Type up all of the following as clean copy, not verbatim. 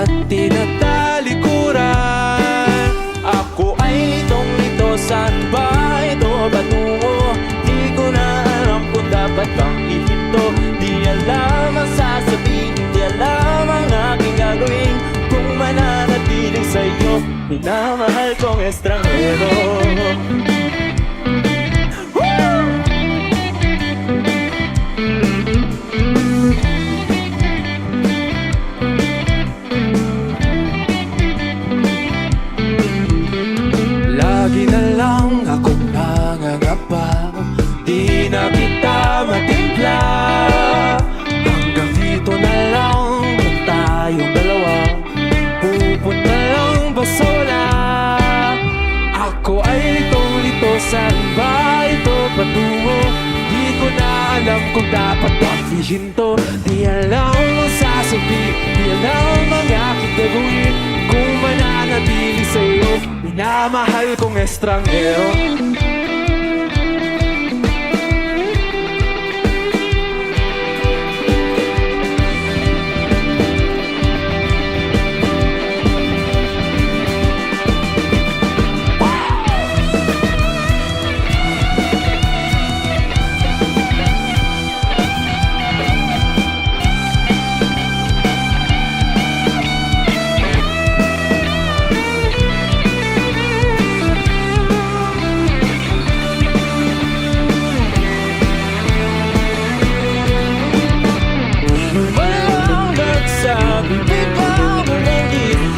at tinatalikuran. Ako ay ito, saan ba ito patungo? Di ko na alam kung dapat bang ihinto. Di alam ang sasabihin, di alam ang aking gagawin. Kung mananatiling sa'yo, minamahal kong estranghero. Lagi na lang akong nangangapa, di na kita matimpla. Hanggang dito na lang tayong dalawa, pupunta lang ba sola? Ako ay lito, saan ba ito patungo? Di ko na alam kung dapat bang ihinto. Di alam ang sasabihin, di alam ang aking gagawin. Kung mananatili sa'yo, minamahal kong estranghero.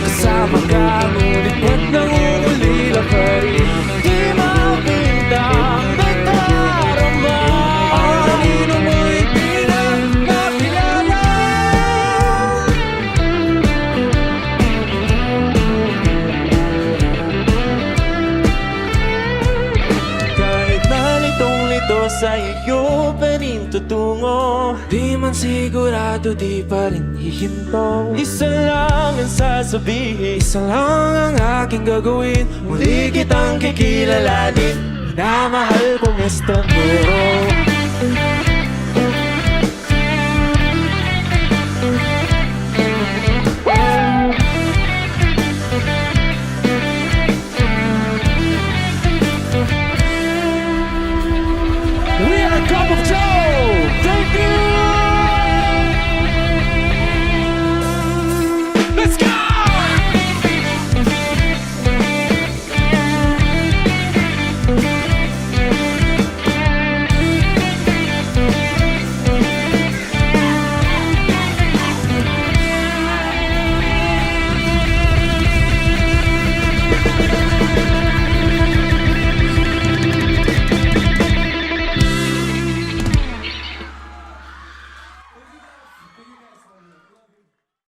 Kasama ka, ngunit ba't nangungulila pa rin? Di mapintang nagdarama. Ang kanino mo'y di na nakilala. Kahit na litong-lito sa iyo pa rin tutungo, di man sigurado, di pa rin hihinto. Isa lang ang sasabihin, isa lang ang aking gagawin. Muli kitang kikilalanin, minamahal kong estranghero.